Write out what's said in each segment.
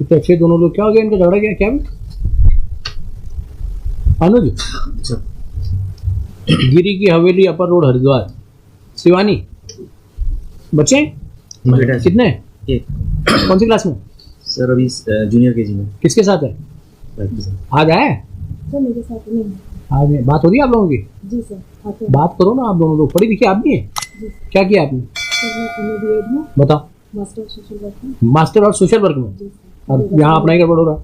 इतने अच्छे दोनों लोग, क्या हो गया इनका झगड़ा क्या क्या? अनुज, गिरी की हवेली, अपर रोड, हरिद्वार, शिवानी, बच्चे कितने? कौन सी क्लास में? सर अभी जूनियर केजी में। किसके साथ है? आज आए? सर मेरे साथ नहीं। आज बात हो रही है आप लोगों की? जी सर। बात करो ना, आप दोनों लोग पढ़ी लिखी आप भी हैं? क्या किया आपने? सर मैं एमए बीएड हूँ। बताओ। मास्टर ऑफ सोशल वर्क में। मास्टर और सोशल वर्क में? अब यहाँ अपना ही गड़बड़ हो रहा,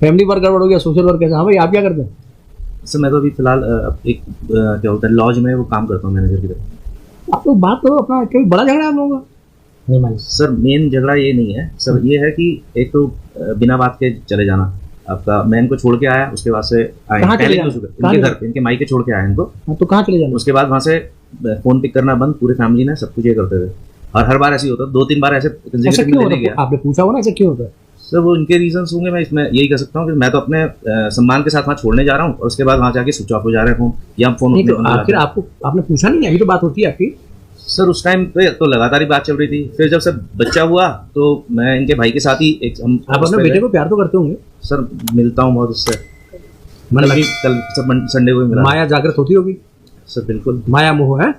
फैमिली वर्क गड़बड़ हो गया, सोशल वर्क कैसा? हाँ भाई, आप क्या करते हैं? सर मैं तो अभी फिलहाल एक क्या होता है लॉज में वो काम करता हूँ मैनेजर की तरह। आप लोग बात करो अपना, कोई बड़ा झगड़ा है आप लोगों का? नहीं मालूम सर, मेन झगड़ा ये नहीं है सर, ये है कि एक तो बिना बात के चले जाना आपका। मैं इनको छोड़ के आया, उसके बाद से आए पहले इनके घर, इनके मायके छोड़ के आया इनको। तो कहाँ चले जाना? उसके बाद वहाँ से फोन पिक करना बंद, पूरे फैमिली ने सब कुछ ये करते थे। और हर बार ऐसे ही होता, 2-3 बार ऐसे गया। आपने पूछा हो ना ऐसा क्यों होता है? सर वो इनके रीजंस होंगे, मैं इसमें यही कह सकता हूँ कि मैं तो अपने सम्मान के साथ वहाँ छोड़ने जा रहा हूँ और उसके बाद वहाँ जाके स्विच ऑफ हो जा रहे हैं या फोन। आखिर आपको आपने पूछा नहीं? अभी तो बात होती है आपकी। सर उस टाइम पे तो लगातार ही बात चल रही थी, फिर जब सर बच्चा हुआ तो मैं इनके भाई के साथ ही एक आप अपने बेटे को प्यार तो करते होंगे? सर मिलता हूँ बहुत उससे, मतलब कल संडे को ही मिला। माया जागृत होती होगी? सर बिल्कुल माया मोह है,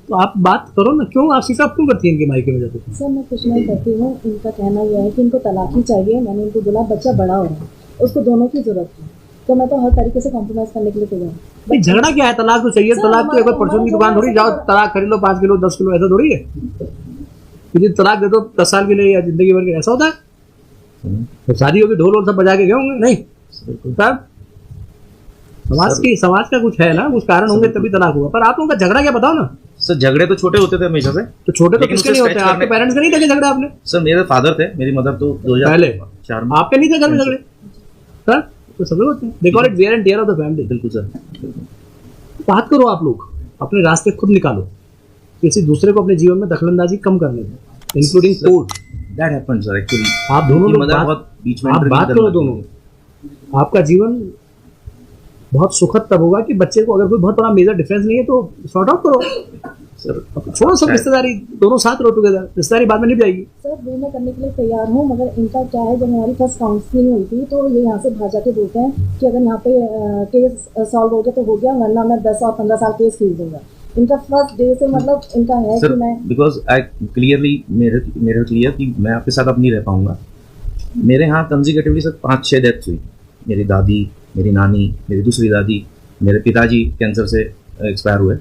तो आप बात करो ना, क्यों आप सिर्फ क्यों करती हैं इनकी माई की वजह से? सर मैं कुछ नहीं करती हूँ, इनका कहना यह है कि इनको तलाक ही चाहिए। मैंने इनको बोला बच्चा बड़ा हो रहा है, उसको दोनों की जरूरत है, तो मैं तो हर तरीके से कॉम्प्रोमाइज करने के लिए तैयार हूँ। झगड़ा क्या है? तलाक तो चाहिए। तलाक तो एक परचून की दुकान थोड़ी, जाओ तलाक खरीद लो 5 किलो 10 किलो, ऐसा थोड़ी है। यदि तलाक दे दो 10 साल के लिए या जिंदगी भर के, ऐसा होता है? तो शादी होगी, ढोल सब बजा के गए होंगे? नहीं तब समाज का कुछ है ना, कुछ कारण होंगे तभी तलाक हुआ। पर आप लोगों का झगड़ा क्या, बताओ ना। सर झगड़े तो छोटे होते थे हमेशा से। तो छोटे तो किसके नहीं होते? आपके पेरेंट्स के नहीं थे झगड़े आपने? सर मेरे फादर थे, मेरी मदर तो 2004 में। आपके नहीं थे घर में झगड़े? सर तो सब लोग होते हैं, they call it wear and tear of the family. बिल्कुल सर। बात करो आप लोग, अपने रास्ते खुद निकालो, किसी दूसरे को अपने जीवन में दखलंदाजी कम करने दो, including court. That happened sir actually. आप दोनों लोग बात करो दोनों। आपका जीवन बहुत सुखद तब होगा कि बच्चे को अगर कोई बहुत बड़ा मेजर डिफरेंस नहीं है तो सॉर्ट आउट करो सर। छोड़ो सब रिश्तेदारी, दोनों साथ रहो टुगेदर, रिश्तेदारी बाद में निभ जाएगी। सर वो मैं करने के लिए तैयार हूँ, मगर इनका क्या है, जब हमारी फर्स्ट काउंसलिंग हुई थी तो ये यहाँ से बाहर जाके बोलते हैं कि अगर यहाँ पे केस सॉल्व हो गया तो हो गया, वरना मैं 10 और 15 साल केस खींच दूंगा। इनका फर्स्ट डे से मतलब इनका है कि मैं बिकॉज आई क्लियरली मेरे क्लियर कि मैं आपके साथ अब नहीं रह पाऊंगा। मेरे यहाँ कंजिक्यूटिवली सर 5-6 डेथ्स हुई। मेरी दादी, मेरी नानी, मेरी दूसरी दादी, मेरे पिताजी कैंसर से एक्सपायर हुए।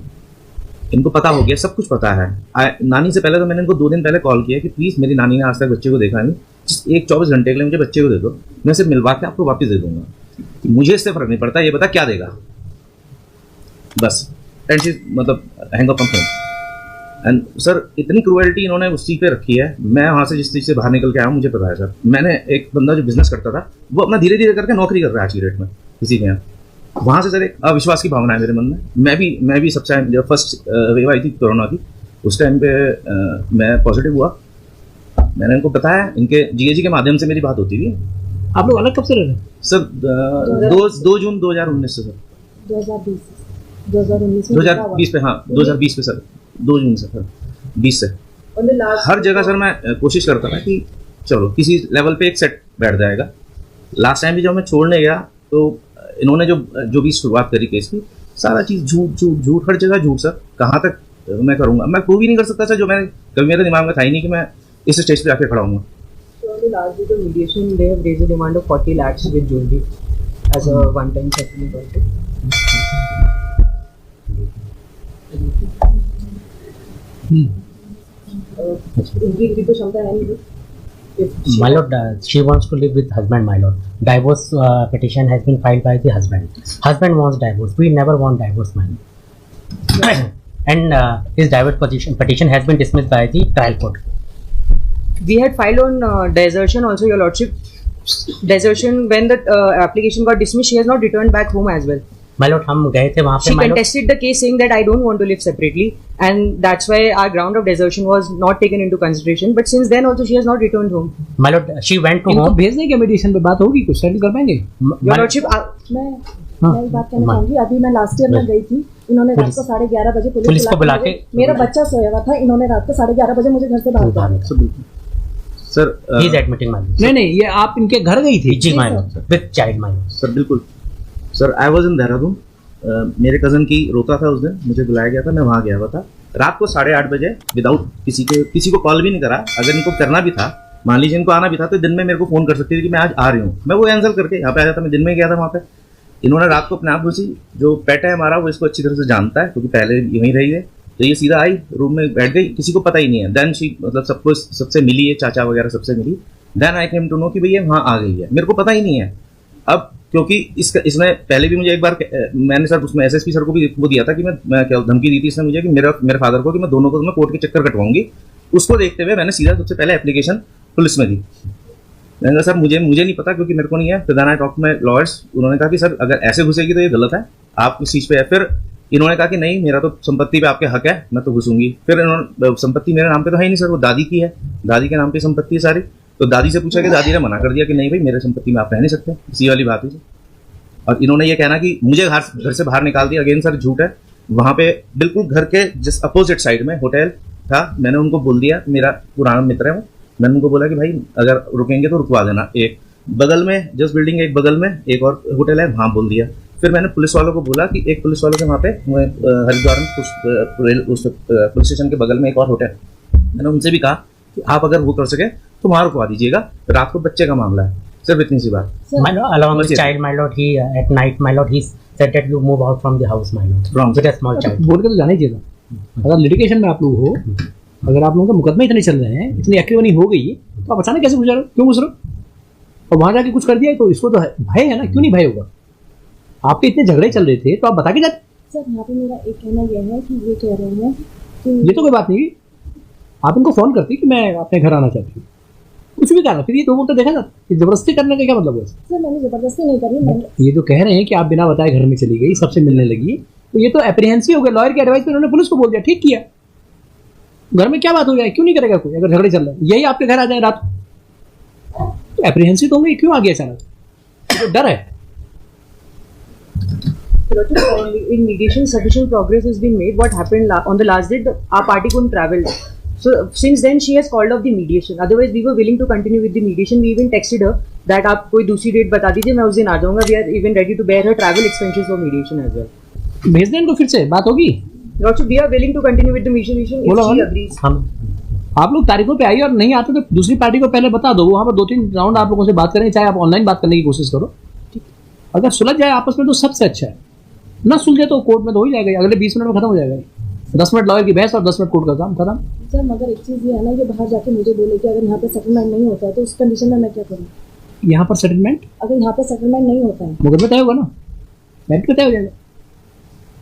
इनको पता हो गया, सब कुछ पता है। नानी से पहले तो मैंने इनको 2 दिन पहले कॉल किया कि प्लीज़, मेरी नानी ने आज तक बच्चे को देखा नहीं, एक 24 घंटे के लिए मुझे बच्चे को दे दो, मैं सिर्फ मिलवा के आपको वापस दे दूंगा, मुझे इससे फर्क नहीं पड़ता, ये बता क्या देगा बस। एंड शी मतलब hang up on phone. And sir इतनी क्रूएल्टी इन्होंने उस चीज़ पे रखी है। मैं वहाँ से जिस चीज़ से बाहर निकल के आया हूँ मुझे पता है सर। मैंने एक बंदा जो बिजनेस करता था वो अपना धीरे धीरे करके नौकरी कर रहा है आज की डेट में किसी के यहाँ। वहाँ से सर एक अविश्वास की भावना है मेरे मन में। मैं भी सबसे जब फर्स्ट वेव आई थी कोरोना की, उस टाइम पे मैं पॉजिटिव हुआ। मैंने इनको बताया, इनके जीएजी के माध्यम से मेरी बात होती थी। आप लोग अलग कब से रह रहे हैं सर? 2 जून 2019 से सर। 2020 पे, हाँ 2020 पे सर, 2 जून से सर, 20 से। हर जगह सर मैं कोशिश करता था कि चलो किसी लेवल पे एक सेट बैठ जाएगा। लास्ट टाइम भी जब मैं छोड़ने गया तो इन्होंने जो भी शुरुआत करी केस की, सारा चीज़ झूठ, हर जगह झूठ सर। कहाँ तक मैं करूँगा? मैं प्रूव ही नहीं कर सकता सर, जो मैं कभी मेरे दिमाग में था ही नहीं कि मैं इस स्टेज पे आके खड़ा हूँगा। Last week of mediation, they have raised a demand of 40 lakhs with jewelry as a one-time settlement also. इनकी तो क्षमता है नहीं। My lord, she wants to live with husband, my lord. Divorce petition has been filed by the husband. Husband wants divorce. We never want divorce, man. And his divorce petition has been dismissed by the trial court. We had filed on desertion also, your lordship. Desertion, when the application got dismissed, she has not returned back home as well. My lord, हम गए थे वहाँ पे. She contested the case saying that I don't want to live separately, and that's why our ground of desertion was not taken into consideration. But since then also she has not returned home. My lord, she went to इनको home. भेजने की medicine पे बात होगी, कुछ settle कर पाएंगे? Your lordship, मैं एक बात कहना चाहूँगी। अभी मैं लास्ट ईयर में गई थी, इन्होंने रात को 11:30 बजे पुलिस को बुला के, मेरा बच्चा सोया हुआ था, इन्होंने रात को 11:30 बजे मुझे घर से बाहर निकाला। Sir He is admitting my lord. नहीं नहीं, ये आप इनके घर गई थी? जी my lord, with child my lord. Sir बिल्कुल sir, I was in Dehradun. मेरे कज़न की रोता था उस दिन, मुझे बुलाया गया था, मैं वहाँ गया हुआ था रात को 8:30 बजे, विदाउट किसी को कॉल भी नहीं करा। अगर इनको करना भी था, मान लीजिए इनको आना भी था, तो दिन में मेरे को फ़ोन कर सकती थी कि मैं आज आ रही हूँ, मैं वो कैंसिल करके यहाँ पे आ जाता। मैं दिन में गया था वहाँ पे। इन्होंने रात को अपने आप घुसी, जो पेट है हमारा वो इसको अच्छी तरह से जानता है क्योंकि पहले यहीं रही है, तो ये सीधा आई रूम में बैठ गई, किसी को पता ही नहीं है। देन शी मतलब सबको सबसे मिली है, चाचा वगैरह सबसे मिली। Then I came to know कि भाई ये वहाँ आ गई है, मेरे को पता ही नहीं है। अब क्योंकि इसमें पहले भी मुझे एक बार मैंने सर उसमें एसएसपी सर को भी वो दिया था कि मैं क्या धमकी दी थी इसने मुझे कि मेरे फादर को कि मैं दोनों को मैं कोर्ट के चक्कर कटवाऊंगी। उसको देखते हुए मैंने सीधा सबसे पहले एप्लीकेशन पुलिस में दी। मैंने कहा सर मुझे नहीं पता क्योंकि मेरे को नहीं है। फिर then I talk my lawyers, उन्होंने कहा कि सर अगर ऐसे घुसेगी तो ये गलत है, आप इस चीज़ पे है। फिर इन्होंने कहा कि नहीं, मेरा तो संपत्ति पे आपके हक है, मैं तो घुसूंगी। फिर इन्होंने संपत्ति मेरे नाम पे तो है ही नहीं सर, वो दादी की है, दादी के नाम पे संपत्ति है सारी। तो दादी से पूछा कि दादी ने मना कर दिया कि नहीं भाई मेरे संपत्ति में आप रह नहीं सकते, इसी वाली बात हुई। और इन्होंने ये कहना कि मुझे घर से बाहर निकाल दिया, अगेन सर झूठ है। वहाँ पे बिल्कुल घर के जिस अपोजिट साइड में होटल था, मैंने उनको बोल दिया, मेरा पुराना मित्र है वो, मैंने उनको बोला कि भाई अगर रुकेंगे तो रुकवा देना। एक बगल में जिस बिल्डिंग एक बगल में एक और होटल है, वहाँ बोल दिया। फिर मैंने पुलिस वालों को बोला कि एक पुलिस वालों के वहाँ पे हरिद्वार में उस पुलिस स्टेशन के बगल में एक और होटल, मैंने उनसे भी कहा कि आप अगर वो कर सके तो वहाँ रुकवा दीजिएगा, रात को बच्चे का मामला है, सिर्फ इतनी सी बात। My lord, along with child, my lord, he at night, my lord, he said that you move out from the house, my lord, Wrong. with a small child. बोल के तो जाना ही चाहिए था। अगर लिटिगेशन में आप लोग हो, अगर आप लोगों का मुकदमे इतने चल रहे हैं, इतनी एक्टिवनी हो गई, तो आप अचानक कैसे घुस रहे हो? क्यों घुस रहे हो? और वहां जाके कुछ कर दिया तो इसको तो भय है ना, क्यों नहीं भय होगा? आपके इतने झगड़े चल रहे थे तो आप बता के जाते। सर यहाँ पे मेरा एक कहना यह है कि ये कह रहे हैं कि ये तो कोई बात नहीं, आप इनको फोन करती कि मैं अपने घर आना चाहती हूँ, कुछ भी करना, फिर ये तो बोलते देखा जाता कि जबरदस्ती करने का क्या मतलब है? सर मैंने जबरदस्ती नहीं करी, मैंने ये जो कह रहे हैं कि आप बिना बताए घर में चली गई, सबसे मिलने लगी, तो ये तो एप्रीहेंसिव हो गया। लॉयर की एडवाइस पे उन्होंने पुलिस को बोल दिया, ठीक किया। घर में क्या बात हो जाए, क्यों नहीं करेगा कोई? अगर झगड़े चल रहे हैं, यही आपके घर आ जाए रात को, तो एप्रीहेंसिव तो होंगे, क्यों आ गया अचानक? तो डर है। In mediation, sufficient progress has been made. What happened on the last date? Our party couldn't travel. So since then she has called off the mediation. Otherwise we were willing to continue with the mediation. We even texted her that आप कोई दूसरी date बता दीजिए, मैं उस दिन आ जाऊंगा. We are even ready to bear her travel expenses for mediation as well. भेज दें इनको, फिर से बात होगी। Also we are willing to continue with the mediation if she agrees. हम आप लोग तारीखों पे आइए, और नहीं आते तो दूसरी पार्टी को पहले बता दो, वहाँ पर 2-3 राउंड आप लोगों से बात करेंगे, चाहे आप ऑनलाइन बात करने की कोशिश करो। अगर सुलझ जाए आपस में तो सबसे अच्छा है, ना सुलझे तो कोर्ट में तो हो ही जाएगा, अगले 20 मिनट में खत्म हो जाएगा। 10 मिनट लॉयर की बहस और 10 मिनट कोर्ट का काम खत्म। सर मगर एक चीज़ ये है ना, ये बाहर जाके मुझे बोले कि अगर यहाँ पे सेटलमेंट नहीं होता है तो उस कंडीशन में मैं क्या करूँ? यहाँ पर सेटलमेंट, अगर यहाँ पे सेटलमेंट नहीं होता है, मुकदमा तय होगा ना, मैरिट पे तय हो जाएगा,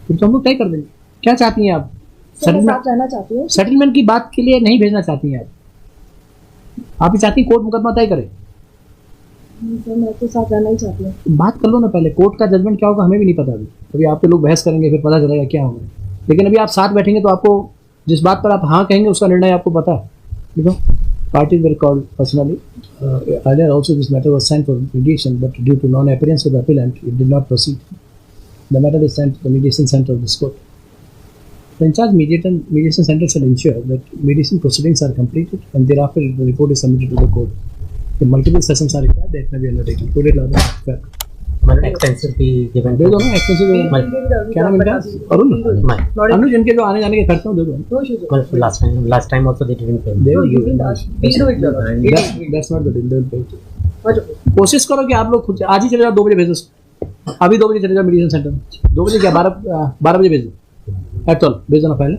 फिर तो हम लोग तय कर देंगे। क्या चाहती हैं आप? सर मैं साथ रहना चाहती हूँ। सेटलमेंट की बात के लिए नहीं भेजना चाहती हैं आप ही चाहती हैं कोर्ट मुकदमा तय करे? सर मैं तो साथ रहना ही चाहती हूँ। बात कर लो ना पहले, कोर्ट का जजमेंट क्या होगा हमें भी नहीं पता अभी। अभी आप पे लोग बहस करेंगे, फिर पता चलेगा क्या होगा। लेकिन अभी आप साथ बैठेंगे तो आपको जिस बात पर आप हाँ कहेंगे उसका निर्णय आपको पता है। देखो, parties were called personally, earlier also this matter was sent for mediation, but due to non-appearance of the appellant, it did not proceed. The matter is sent to the mediation center of this court. The in charge mediation center shall ensure that mediation proceedings are completed and thereafter the report is submitted to the court. The multiple sessions are required, that may be undertaken. Court law fact. मतलब expensive भी given दे दो ना, expensive क्या नाम इनका? अरुण, अनुज, इनके जो आने जाने के खर्च हो दे दो। Last time also they didn't पे। They will give it. That's not the deal. They will pay. कोशिश करो कि आप लोग खुद आज ही चले जाओ, 2 बजे भेजो, अभी 2 बजे चले जाओ मेडिसिन सेंटर में। 2 बजे क्या, 12 बजे भेजो, एक्चुअल भेजो ना पहले।